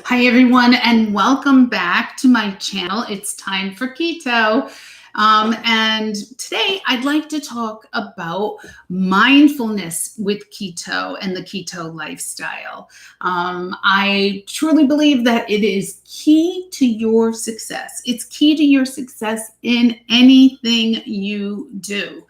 Hi, everyone, and welcome back to my channel. It's time for keto. And today I'd like to talk about mindfulness with keto and the keto lifestyle. I truly believe that it is key to your success. It's key to your success in anything you do.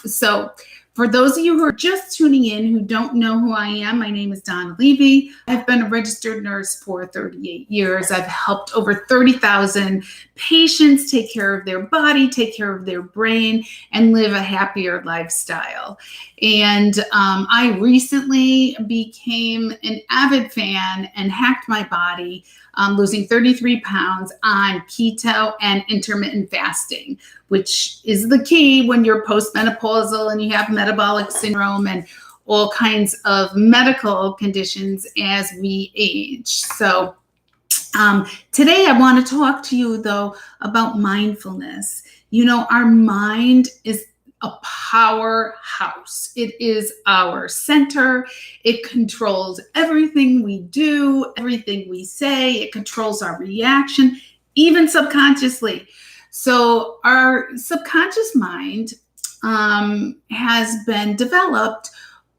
So for those of you who are just tuning in, who don't know who I am, my name is Donna Levy. I've been a registered nurse for 38 years. I've helped over 30,000 patients take care of their body, take care of their brain, and live a happier lifestyle. And I recently became an avid fan and hacked my body, losing 33 pounds on keto and intermittent fasting, which is the key when you're postmenopausal and you have metabolic syndrome and all kinds of medical conditions as we age. So today I want to talk to you, though, about mindfulness. You know, our mind is a powerhouse. It is our center. It controls everything we do, everything we say. It controls our reaction, even subconsciously. So our subconscious mind has been developed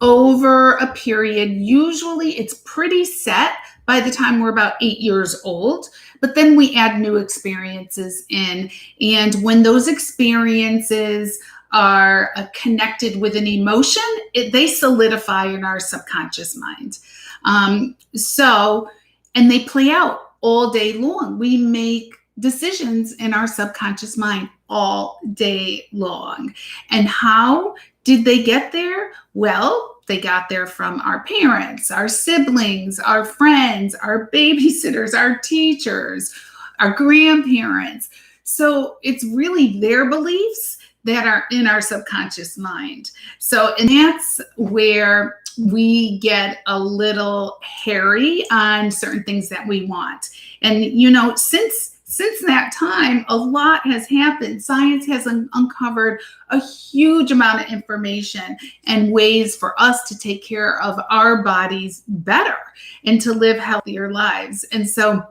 over a period. Usually it's pretty set by the time we're about 8 years old, but then we add new experiences in. And when those experiences are connected with an emotion, they solidify in our subconscious mind. And they play out all day long. We make decisions in our subconscious mind all day long. And how did they get there? Well, they got there from our parents, our siblings, our friends, our babysitters, our teachers, our grandparents. So it's really their beliefs that are in our subconscious mind. So, and that's where we get a little hairy on certain things that we want. And, you know, since that time, a lot has happened. Science has uncovered a huge amount of information and ways for us to take care of our bodies better and to live healthier lives. And so,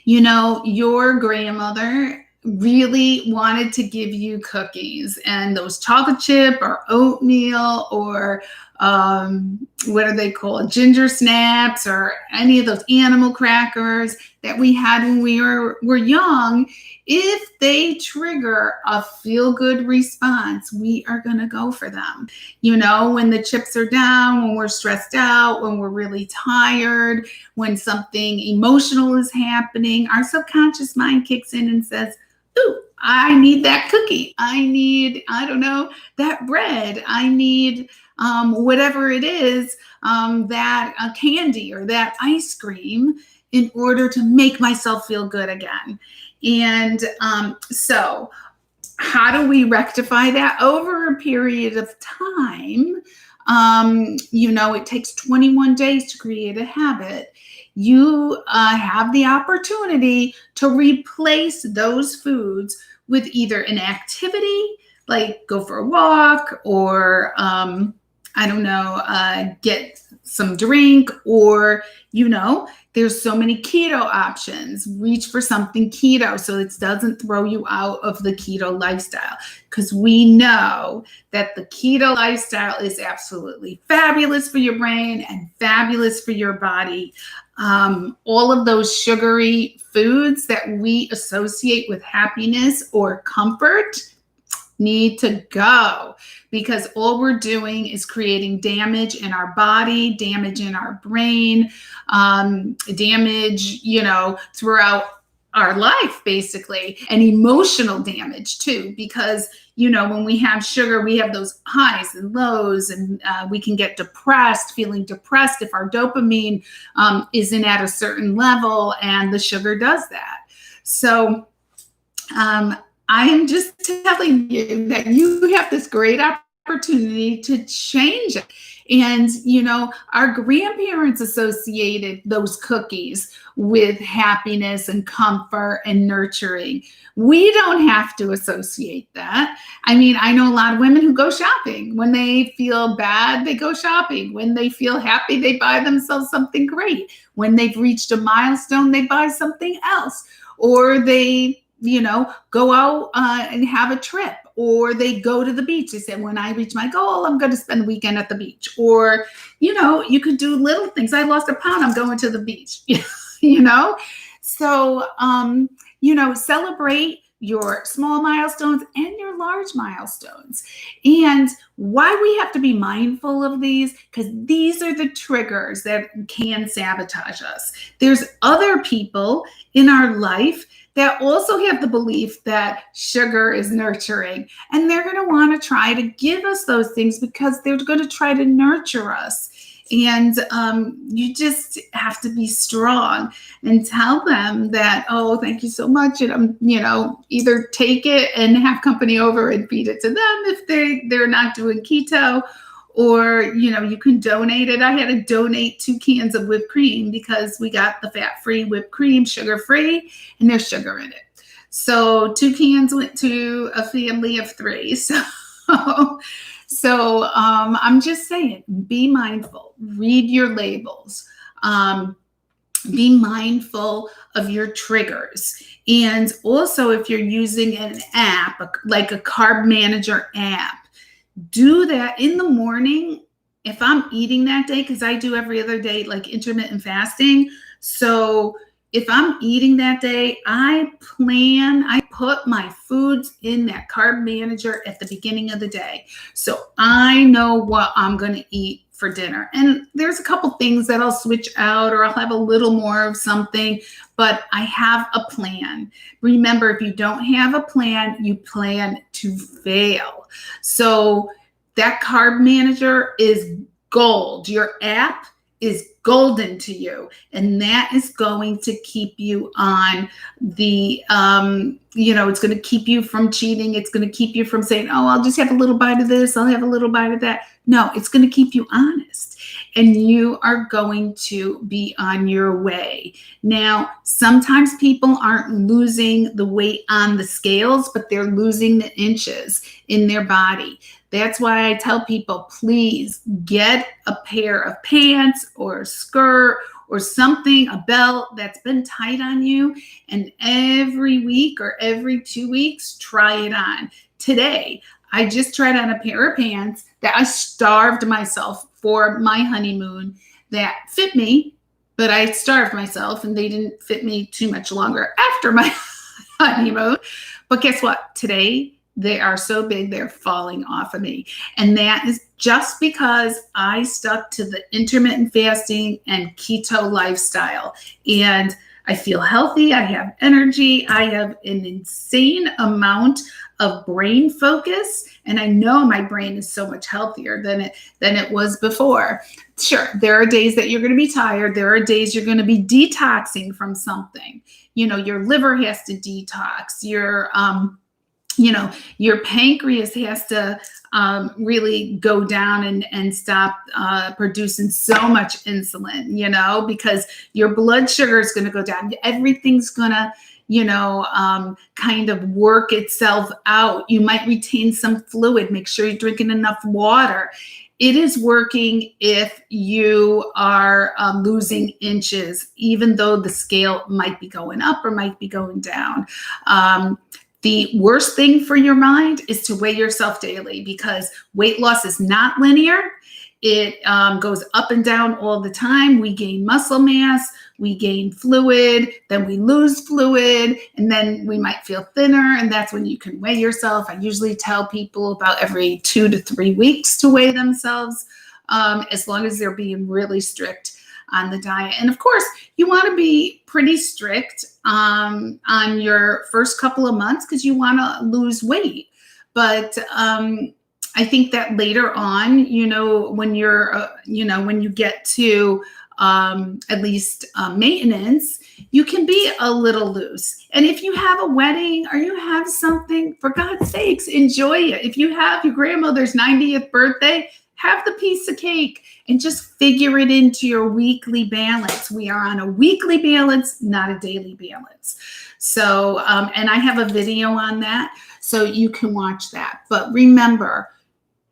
you know, your grandmother really wanted to give you cookies, and those chocolate chip or oatmeal or what are they called? Ginger snaps or any of those animal crackers that we had when we were young. If they trigger a feel-good response, we are going to go for them. You know, when the chips are down, when we're stressed out, when we're really tired, when something emotional is happening, our subconscious mind kicks in and says, ooh, I need that cookie. I need, I don't know, that bread. I need whatever it is, that candy or that ice cream in order to make myself feel good again. And so how do we rectify that? Over a period of time, you know, it takes 21 days to create a habit. You have the opportunity to replace those foods with either an activity, like go for a walk, or I don't know, get some drink, or, you know, there's so many keto options. Reach for something keto so it doesn't throw you out of the keto lifestyle, because we know that the keto lifestyle is absolutely fabulous for your brain and fabulous for your body. All of those sugary foods that we associate with happiness or comfort need to go, because all we're doing is creating damage in our body, damage in our brain, damage, you know, throughout our life, basically, and emotional damage too, because, you know, when we have sugar, we have those highs and lows, and we can get depressed, feeling depressed if our dopamine isn't at a certain level, and the sugar does that. So, I am just telling you that you have this great opportunity to change it. And, our grandparents associated those cookies with happiness and comfort and nurturing. We don't have to associate that. I mean, I know a lot of women who go shopping. When they feel bad, they go shopping. When they feel happy, they buy themselves something great. When they've reached a milestone, they buy something else. Or they, go out and have a trip, or they go to the beach. They say, when I reach my goal, I'm going to spend the weekend at the beach. Or, you could do little things. I lost a pound, I'm going to the beach, So, celebrate your small milestones and your large milestones. And why we have to be mindful of these, because these are the triggers that can sabotage us. There's other people in our life that also have the belief that sugar is nurturing, and they're going to want to try to give us those things because they're going to try to nurture us. And you just have to be strong and tell them that, oh, thank you so much. And either take it and have company over and feed it to them if they're not doing keto, or, you can donate it. I had to donate 2 cans of whipped cream because we got the fat-free whipped cream, sugar-free, and there's sugar in it. So 2 cans went to a family of 3. So I'm just saying, be mindful, read your labels, be mindful of your triggers. And also, if you're using an app, like a Carb Manager app, do that in the morning. If I'm eating that day, because I do every other day, like intermittent fasting. So if I'm eating that day, I put my foods in that Carb Manager at the beginning of the day. So I know what I'm going to eat for dinner. And there's a couple things that I'll switch out, or I'll have a little more of something, but I have a plan. Remember, if you don't have a plan, you plan to fail. So that Carb Manager is gold. Your app is golden to you, and that is going to keep you on the it's going to keep you from cheating. It's going to keep you from saying, oh, I'll just have a little bite of this, I'll have a little bite of that. No, it's going to keep you honest, and you are going to be on your way. Now, sometimes people aren't losing the weight on the scales, but they're losing the inches in their body. That's why I tell people, please get a pair of pants or a skirt or something, a belt that's been tight on you, and every week or every 2 weeks, try it on. Today, I just tried on a pair of pants that I starved myself for my honeymoon that fit me, but I starved myself and they didn't fit me too much longer after my honeymoon. But guess what? Today, they are so big, they're falling off of me. And that is just because I stuck to the intermittent fasting and keto lifestyle. And I feel healthy. I have energy. I have an insane amount of brain focus. And I know my brain is so much healthier than it was before. Sure, there are days that you're going to be tired. There are days you're going to be detoxing from something. Your liver has to detox. Your pancreas has to really go down and stop producing so much insulin, because your blood sugar is going to go down. Everything's going to, kind of work itself out. You might retain some fluid. Make sure you're drinking enough water. It is working if you are losing inches, even though the scale might be going up or might be going down. The worst thing for your mind is to weigh yourself daily, because weight loss is not linear. It goes up and down all the time. We gain muscle mass, we gain fluid, then we lose fluid, and then we might feel thinner, and that's when you can weigh yourself. I usually tell people about every 2 to 3 weeks to weigh themselves, as long as they're being really strict on the diet. And of course, you want to be pretty strict on your first couple of months because you want to lose weight. But I think that later on, when you're, when you get to at least maintenance, you can be a little loose. And if you have a wedding or you have something, for God's sakes, enjoy it. If you have your grandmother's 90th birthday, have the piece of cake and just figure it into your weekly balance. We are on a weekly balance, not a daily balance. So, and I have a video on that, so you can watch that. But remember,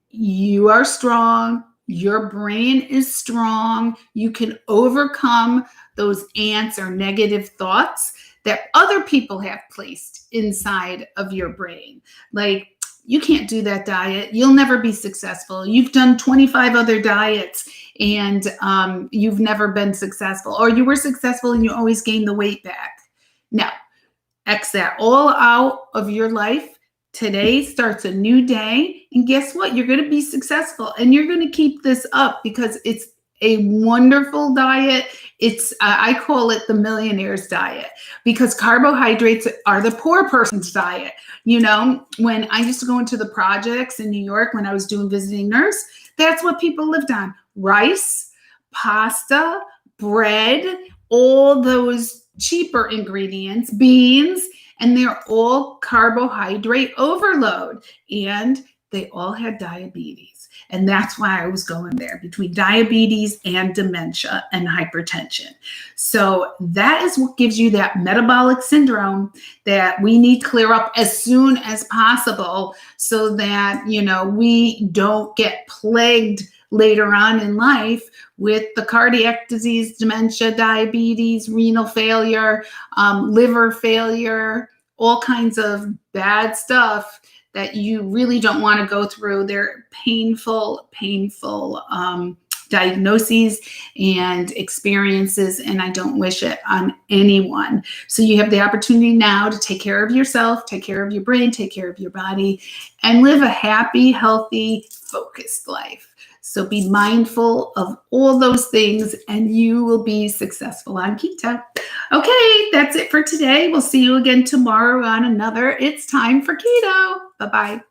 you are strong. Your brain is strong. You can overcome those ants or negative thoughts that other people have placed inside of your brain. Like, you can't do that diet. You'll never be successful. You've done 25 other diets and you've never been successful, or you were successful and you always gained the weight back. No, X that all out of your life. Today starts a new day. And guess what? You're going to be successful and you're going to keep this up because it's a wonderful diet. It's, I call it the Millionaires Diet because carbohydrates are the poor person's diet. You know, when I used to go into the projects in New York, when I was doing visiting nurse, that's what people lived on: rice, pasta, bread, all those cheaper ingredients, beans, and they're all carbohydrate overload. And they all had diabetes. And that's why I was going there, between diabetes and dementia and hypertension. So that is what gives you that metabolic syndrome that we need to clear up as soon as possible so that, you know, we don't get plagued later on in life with the cardiac disease, dementia, diabetes, renal failure, liver failure, all kinds of bad stuff that you really don't want to go through. They're painful diagnoses and experiences, and I don't wish it on anyone. So you have the opportunity now to take care of yourself, take care of your brain, take care of your body, and live a happy, healthy, focused life. So be mindful of all those things and you will be successful on keto. Okay, that's it for today. We'll see you again tomorrow on another It's Time for Keto. Bye-bye.